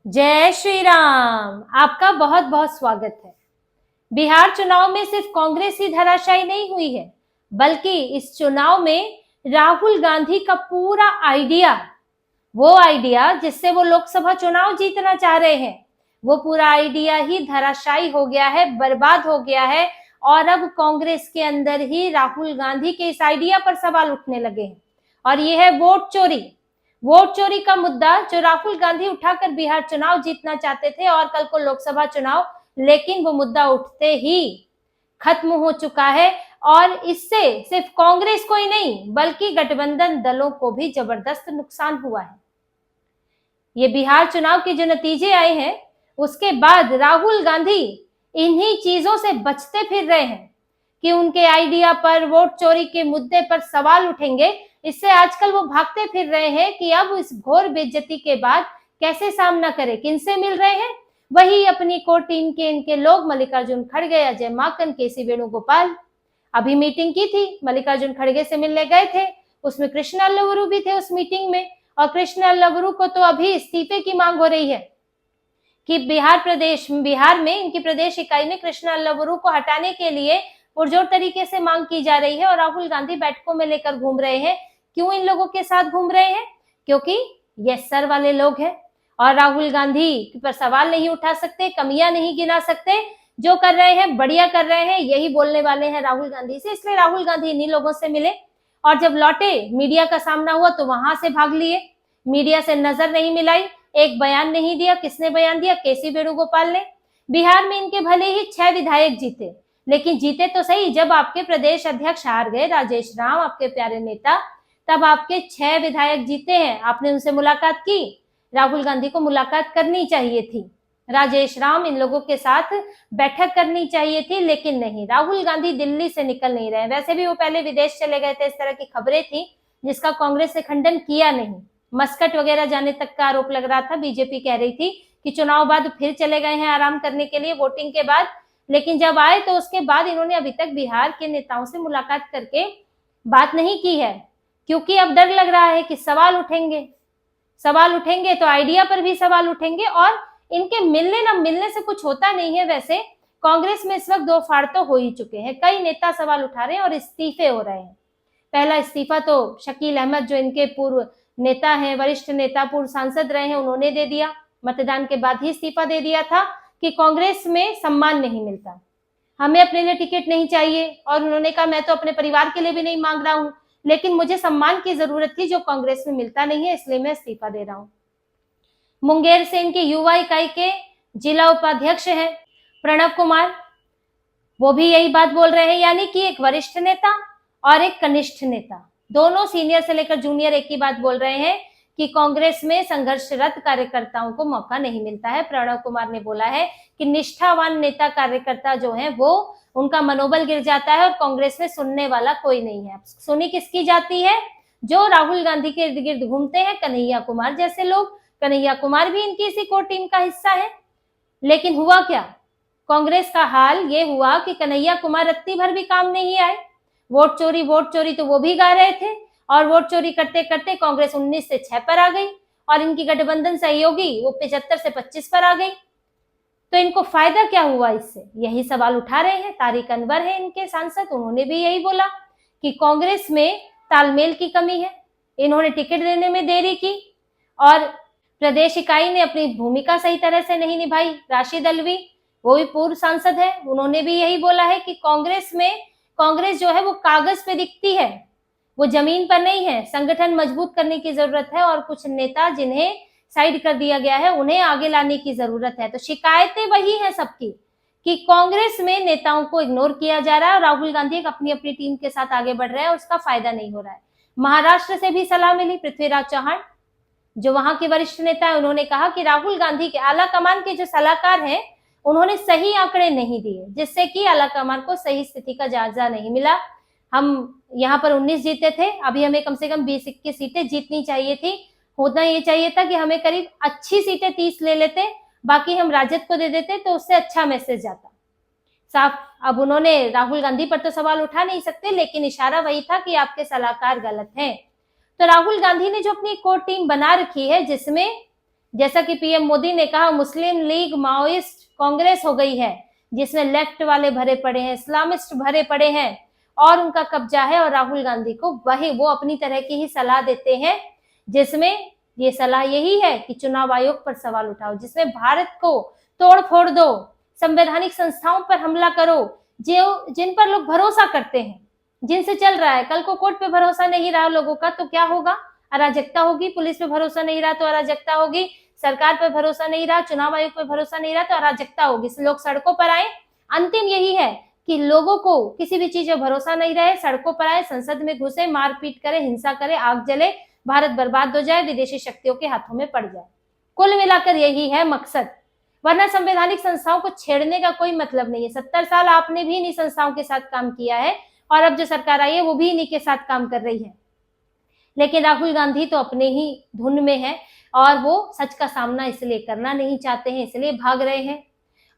जय श्री राम। आपका बहुत बहुत स्वागत है। बिहार चुनाव में सिर्फ कांग्रेस ही धराशायी नहीं हुई है, बल्कि इस चुनाव में राहुल गांधी का पूरा वो आइडिया जिससे वो लोकसभा चुनाव जीतना चाह रहे हैं, वो पूरा आइडिया ही धराशायी हो गया है, बर्बाद हो गया है। और अब कांग्रेस के अंदर ही राहुल गांधी के इस आइडिया पर सवाल उठने लगे हैं। और ये है वोट चोरी का मुद्दा, जो राहुल गांधी उठाकर बिहार चुनाव जीतना चाहते थे और कल को लोकसभा चुनाव, लेकिन वो मुद्दा उठते ही खत्म हो चुका है। और इससे सिर्फ कांग्रेस को ही नहीं, बल्कि गठबंधन दलों को भी जबरदस्त नुकसान हुआ है। ये बिहार चुनाव के जो नतीजे आए हैं, उसके बाद राहुल गांधी इन्हीं चीजों से बचते फिर रहे हैं कि उनके आइडिया पर, वोट चोरी के मुद्दे पर सवाल उठेंगे। इससे आजकल वो भागते फिर रहे हैं कि अब इस घोर बेइज्जती के बाद कैसे सामना करें, किनसे मिल रहे हैं। वही अपनी कोर टीम के इनके लोग, मल्लिकार्जुन खड़गे, अजय माकन, केसी वेणुगोपाल, अभी मीटिंग की थी, मल्लिकार्जुन खड़गे से मिलने गए थे। उसमें कृष्ण अल्लवरू भी थे उस मीटिंग में। और कृष्ण अल्लवरू को तो अभी इस्तीफे की मांग हो रही है कि बिहार में इनकी प्रदेश इकाई में कृष्ण अल्लवरू को हटाने के लिए पुरजोर तरीके से मांग की जा रही है। और राहुल गांधी बैठकों में लेकर घूम रहे हैं। क्यों इन लोगों के साथ घूम रहे हैं? क्योंकि ये सर वाले लोग हैं और राहुल गांधी पर सवाल नहीं उठा सकते, कमियां नहीं गिना सकते। जो कर रहे हैं बढ़िया कर रहे हैं, यही बोलने वाले हैं राहुल गांधी से। इसलिए राहुल गांधी इन्हीं लोगों से मिले और जब लौटे, मीडिया का सामना हुआ तो वहां से भाग लिए। मीडिया से नजर नहीं मिलाई, एक बयान नहीं दिया। किसने बयान दिया? केसी वेणुगोपाल ने। बिहार में इनके भले ही 6 विधायक जीते, लेकिन जीते तो सही। जब आपके प्रदेश अध्यक्ष हार गए, राजेश राम, आपके प्यारे नेता, तब आपके 6 विधायक जीते हैं। आपने उनसे मुलाकात की? राहुल गांधी को मुलाकात करनी चाहिए थी, राजेश राम, इन लोगों के साथ बैठक करनी चाहिए थी, लेकिन नहीं। राहुल गांधी दिल्ली से निकल नहीं रहे। वैसे भी वो पहले विदेश चले गए थे, इस तरह की खबरें थी, जिसका कांग्रेस ने खंडन किया नहीं। मस्कट वगैरह जाने तक का आरोप लग रहा था। बीजेपी कह रही थी कि चुनाव बाद फिर चले गए हैं आराम करने के लिए, वोटिंग के बाद। लेकिन जब आए तो उसके बाद इन्होंने अभी तक बिहार के नेताओं से मुलाकात करके बात नहीं की है, क्योंकि अब डर लग रहा है कि सवाल उठेंगे तो आइडिया पर भी सवाल उठेंगे। और इनके मिलने न मिलने से कुछ होता नहीं है। वैसे कांग्रेस में इस वक्त 2 फाड़ तो हो ही चुके हैं। कई नेता सवाल उठा रहे हैं और इस्तीफे हो रहे हैं। पहला इस्तीफा तो शकील अहमद, जो इनके पूर्व नेता हैं, वरिष्ठ नेता, पूर्व सांसद रहे हैं, उन्होंने दे दिया। मतदान के बाद ही इस्तीफा दे दिया था कि कांग्रेस में सम्मान नहीं मिलता, हमें अपने लिए टिकट नहीं चाहिए। और उन्होंने कहा, मैं तो अपने परिवार के लिए भी नहीं मांग रहा हूं, लेकिन मुझे सम्मान की जरूरत थी जो कांग्रेस में मिलता नहीं है, इसलिए मैं इस्तीफा दे रहा हूं। मुंगेर से इनकी युवा इकाई के जिला उपाध्यक्ष हैं प्रणव कुमार, वो भी यही बात बोल रहे हैं। यानी कि एक वरिष्ठ नेता और एक कनिष्ठ नेता, दोनों सीनियर से लेकर जूनियर एक ही बात बोल रहे हैं कि कांग्रेस में संघर्षरत कार्यकर्ताओं को मौका नहीं मिलता है। प्रणव कुमार ने बोला है कि निष्ठावान नेता कार्यकर्ता जो है, वो उनका मनोबल गिर जाता है और कांग्रेस में सुनने वाला कोई नहीं है। सुनी किसकी जाती है? जो राहुल गांधी के इर्द गिर्द घूमते हैं, कन्हैया कुमार जैसे लोग। कन्हैया कुमार भी इनकी इसी कोर टीम का हिस्सा है। लेकिन हुआ क्या? कांग्रेस का हाल ये हुआ कि कन्हैया कुमार रत्ती भर भी काम नहीं आए। वोट चोरी तो वो भी गा रहे थे, और वोट चोरी करते करते कांग्रेस 19 से 6 पर आ गई और इनकी गठबंधन सहयोगी वो 75 से 25 पर आ गई। तो इनको फायदा क्या हुआ इससे? यही सवाल उठा रहे हैं। तारिक अनवर है इनके सांसद, उन्होंने भी यही बोला कि कांग्रेस में तालमेल की कमी है, इन्होंने टिकट देने में देरी की और प्रदेश इकाई ने अपनी भूमिका सही तरह से नहीं निभाई। राशिद अलवी, वो भी पूर्व सांसद है, उन्होंने भी यही बोला है कि कांग्रेस जो है वो कागज पे दिखती है, वो जमीन पर नहीं है। संगठन मजबूत करने की जरूरत है और कुछ नेता जिन्हें साइड कर दिया गया है, उन्हें आगे लाने की जरूरत है। तो शिकायतें वही हैं सबकी कि कांग्रेस में नेताओं को इग्नोर किया जा रहा है और राहुल गांधी अपनी अपनी टीम के साथ आगे बढ़ रहे हैं और उसका फायदा नहीं हो रहा है। महाराष्ट्र से भी सलाह मिली। पृथ्वीराज चौहान, जो वहां के वरिष्ठ नेता है, उन्होंने कहा कि राहुल गांधी के आला कमान के जो सलाहकार हैं, उन्होंने सही आंकड़े नहीं दिए, जिससे कि आला कमान को सही स्थिति का जायजा नहीं मिला। हम यहाँ पर 19 जीते थे, अभी हमें कम से कम 20-21 सीटें जीतनी चाहिए थी। होना ये चाहिए था कि हमें करीब अच्छी सीटें 30 ले लेते, बाकी हम राजद को दे देते, तो उससे अच्छा मैसेज जाता साफ। अब उन्होंने राहुल गांधी पर तो सवाल उठा नहीं सकते, लेकिन इशारा वही था कि आपके सलाहकार गलत हैं। तो राहुल गांधी ने जो अपनी कोर टीम बना रखी है, जिसमें जैसा कि पीएम मोदी ने कहा, मुस्लिम लीग माओइस्ट कांग्रेस हो गई है, जिसमें लेफ्ट वाले भरे पड़े हैं, इस्लामिस्ट भरे पड़े हैं और उनका कब्जा है। और राहुल गांधी को वो अपनी तरह की ही सलाह देते हैं, जिसमें ये सलाह यही है कि चुनाव आयोग पर सवाल उठाओ, जिसमें भारत को तोड़ फोड़ दो, संवैधानिक संस्थाओं पर हमला करो, जो जिन पर लोग भरोसा करते हैं, जिनसे चल रहा है। कल को कोर्ट पे भरोसा नहीं रहा लोगों का तो क्या होगा? अराजकता होगी। पुलिस पे भरोसा नहीं रहा तो अराजकता होगी, सरकार पर भरोसा नहीं रहा, चुनाव आयोग पर भरोसा नहीं रहा तो अराजकता होगी। लोग सड़कों पर आए। अंतिम यही है कि लोगों को किसी भी चीज में भरोसा नहीं रहे, सड़कों पर आए, संसद में घुसे, मारपीट करे, हिंसा करे, आग जले, भारत बर्बाद हो जाए, विदेशी शक्तियों के हाथों में पड़ जाए। कुल मिलाकर यही है मकसद, वरना संवैधानिक संस्थाओं को छेड़ने का कोई मतलब नहीं है। 70 साल आपने भी इन्हीं संस्थाओं के साथ काम किया है और अब जो सरकार आई है वो भी इन्हीं के साथ काम कर रही है। लेकिन राहुल गांधी तो अपने ही धुन में है और वो सच का सामना इसलिए करना नहीं चाहते हैं, इसलिए भाग रहे हैं।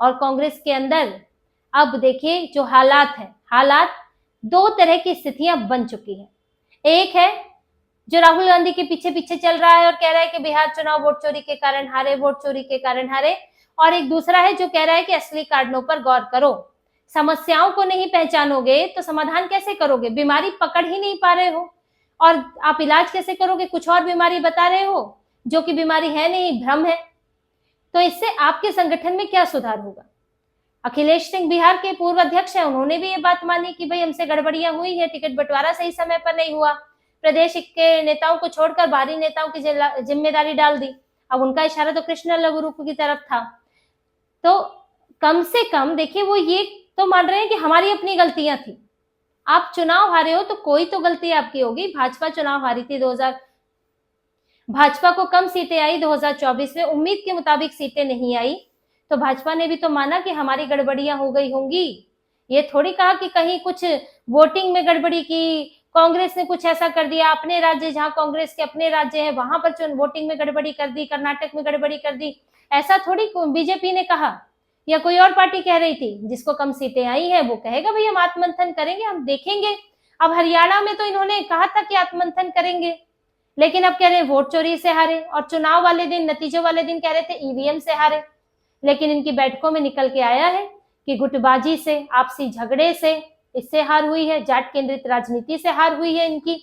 और कांग्रेस के अंदर अब देखिए जो हालात दो तरह की स्थितियां बन चुकी हैं। एक है जो राहुल गांधी के पीछे पीछे चल रहा है और कह रहा है कि बिहार चुनाव वोट चोरी के कारण हारे, वोट चोरी के कारण हारे। और एक दूसरा है जो कह रहा है कि असली कारणों पर गौर करो, समस्याओं को नहीं पहचानोगे तो समाधान कैसे करोगे? बीमारी पकड़ ही नहीं पा रहे हो और आप इलाज कैसे करोगे? कुछ और बीमारी बता रहे हो जो कि बीमारी है नहीं, भ्रम है। तो इससे आपके संगठन में क्या सुधार होगा? अखिलेश सिंह बिहार के पूर्व अध्यक्ष हैं, उन्होंने भी ये बात मानी कि भाई हमसे गड़बड़ियां हुई है, टिकट बंटवारा सही समय पर नहीं हुआ, प्रदेश के नेताओं को छोड़कर बाहरी नेताओं की जिम्मेदारी डाल दी। अब उनका इशारा तो कृष्ण लघु रूप की तरफ था। तो कम से कम देखिए वो ये तो मान रहे हैं कि हमारी अपनी गलतियां थी। आप चुनाव हारे हो तो कोई तो गलती आपकी होगी। भाजपा चुनाव हारी थी, भाजपा को कम सीटें आई 2024 में, उम्मीद के मुताबिक सीटें नहीं आई, तो भाजपा ने भी तो माना कि हमारी गड़बड़ियां हो गई होंगी। ये थोड़ी कहा कि कहीं कुछ वोटिंग में गड़बड़ी की, कांग्रेस ने कुछ ऐसा कर दिया, अपने राज्य जहां कांग्रेस के अपने राज्य हैं वहां पर वोटिंग में गड़बड़ी कर दी, कर्नाटक में गड़बड़ी कर दी, ऐसा थोड़ी बीजेपी ने कहा या कोई और पार्टी कह रही थी। जिसको कम सीटें आई है वो कहेगा भाई हम आत्ममंथन करेंगे, हम देखेंगे। अब हरियाणा में तो इन्होंने कहा था कि आत्ममंथन करेंगे, लेकिन अब कह रहे हैं वोट चोरी से हारे, और चुनाव वाले दिन, नतीजों वाले दिन कह रहे थे ईवीएम से हारे। लेकिन इनकी बैठकों में निकल के आया है कि गुटबाजी से, आपसी झगड़े से, इससे हार हुई है, जाट केंद्रित राजनीति से हार हुई है इनकी।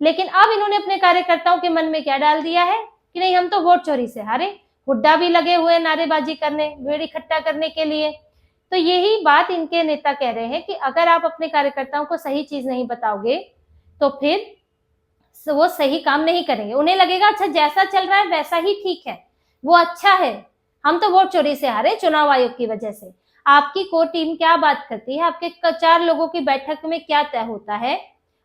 लेकिन अब इन्होंने अपने कार्यकर्ताओं के मन में क्या डाल दिया है कि नहीं हम तो वोट चोरी से हारे, हुड्डा भी लगे हुए नारेबाजी करने, भीड़ इकट्ठा करने के लिए। तो यही बात इनके नेता कह रहे हैं कि अगर आप अपने कार्यकर्ताओं को सही चीज नहीं बताओगे तो फिर वो सही काम नहीं करेंगे। उन्हें लगेगा अच्छा जैसा चल रहा है वैसा ही ठीक है, वो अच्छा है, हम तो वोट चोरी से हारे चुनाव आयोग की वजह से। आपकी कोर टीम क्या बात करती है, आपके 4 लोगों की बैठक में क्या तय होता है,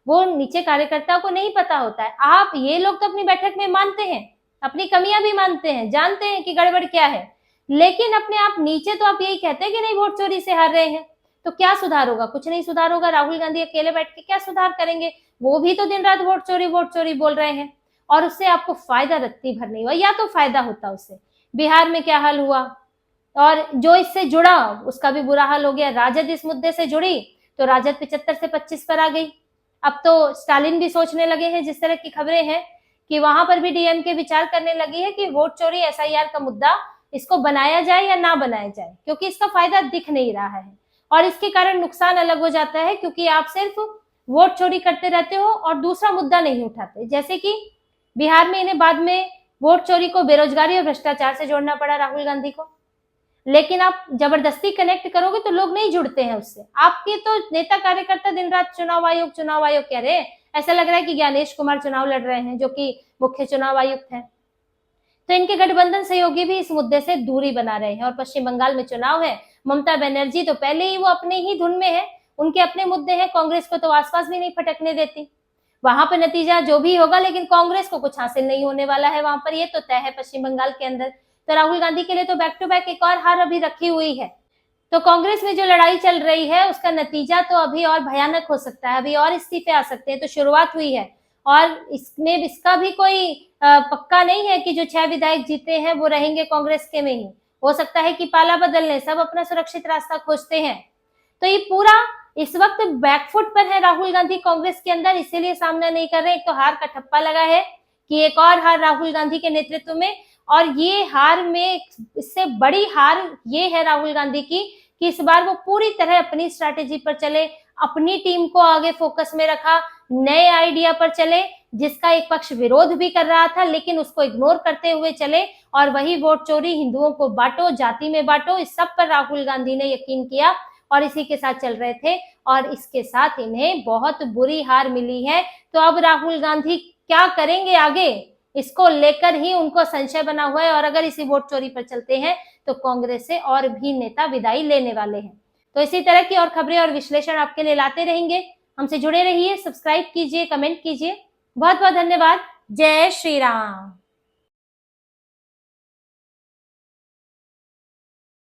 वो नीचे कार्यकर्ता को नहीं पता होता है। आप ये लोग तो अपनी बैठक में मानते हैं, अपनी कमियां भी मानते हैं, जानते हैं कि गड़बड़ क्या है, लेकिन अपने आप नीचे तो आप यही कहते हैं कि नहीं वोट चोरी से हार रहे हैं। तो क्या सुधार होगा? कुछ नहीं सुधार होगा। राहुल गांधी अकेले बैठ के क्या सुधार करेंगे? वो भी तो दिन रात वोट चोरी बोल रहे हैं और उससे आपको फायदा रत्ती भर नहीं हुआ, या तो फायदा होता उससे। बिहार में क्या हाल हुआ, और जो इससे जुड़ा उसका भी बुरा हाल हो गया। राजद इस मुद्दे से जुड़ी तो राजद 75 से 25 पर आ गई। अब तो स्टालिन भी सोचने लगे हैं, जिस तरह की खबरें हैं कि वहां पर भी डीएमके विचार करने लगी है कि वोट चोरी एसआईआर का मुद्दा, इसको बनाया जाए या ना बनाया जाए, क्योंकि इसका फायदा दिख नहीं रहा है और इसके कारण नुकसान अलग हो जाता है, क्योंकि आप सिर्फ वोट चोरी करते रहते हो और दूसरा मुद्दा नहीं उठाते। जैसे कि बिहार में इन्हें बाद में वोट चोरी को बेरोजगारी और भ्रष्टाचार से जोड़ना पड़ा राहुल गांधी को, लेकिन आप जबरदस्ती कनेक्ट करोगे तो लोग नहीं जुड़ते हैं उससे। आपके तो नेता कार्यकर्ता दिन रात चुनाव आयोग कह रहे हैं, ऐसा लग रहा है कि ज्ञानेश कुमार चुनाव लड़ रहे हैं जो कि मुख्य चुनाव आयुक्त हैं। तो इनके गठबंधन सहयोगी भी इस मुद्दे से दूरी बना रहे हैं। और पश्चिम बंगाल में चुनाव है, ममता बनर्जी तो पहले ही वो अपने ही धुन में है, उनके अपने मुद्दे हैं, कांग्रेस को तो आसपास भी नहीं फटकने देती। वहां पर नतीजा जो भी होगा, लेकिन कांग्रेस को कुछ हासिल नहीं होने वाला है वहां पर, ये तो तय है पश्चिम बंगाल के अंदर। तो राहुल गांधी के लिए तो बैक टू बैक एक और हार अभी रखी हुई है। तो कांग्रेस में जो लड़ाई चल रही है उसका नतीजा तो अभी और भयानक हो सकता है, अभी और इस्तीफे आ सकते हैं। तो शुरुआत हुई है और इसमें इसका भी कोई पक्का नहीं है कि जो 6 विधायक जीते हैं वो रहेंगे कांग्रेस के में ही, हो सकता है कि पाला बदल ले, सब अपना सुरक्षित रास्ता खोजते हैं। तो ये पूरा इस वक्त बैकफुट पर है राहुल गांधी कांग्रेस के अंदर, इसीलिए सामना नहीं कर रहे। एक तो हार का ठप्पा लगा है कि एक और हार राहुल गांधी के नेतृत्व में, और ये हार में इससे बड़ी हार ये है राहुल गांधी की कि इस बार वो पूरी तरह अपनी स्ट्रैटेजी पर चले, अपनी टीम को आगे फोकस में रखा, नए आइडिया पर चले, जिसका एक पक्ष विरोध भी कर रहा था लेकिन उसको इग्नोर करते हुए चले, और वही वोट चोरी, हिंदुओं को बांटो, जाति में बांटो, इस सब पर राहुल गांधी ने यकीन किया और इसी के साथ चल रहे थे, और इसके साथ इन्हें बहुत बुरी हार मिली है। तो अब राहुल गांधी क्या करेंगे आगे, इसको लेकर ही उनको संशय बना हुआ है, और अगर इसी वोट चोरी पर चलते हैं तो कांग्रेस से और भी नेता विदाई लेने वाले हैं। तो इसी तरह की और खबरें और विश्लेषण आपके लिए लाते रहेंगे। हमसे जुड़े रहिए, सब्सक्राइब कीजिए, कमेंट कीजिए। बहुत बहुत धन्यवाद। जय श्री राम।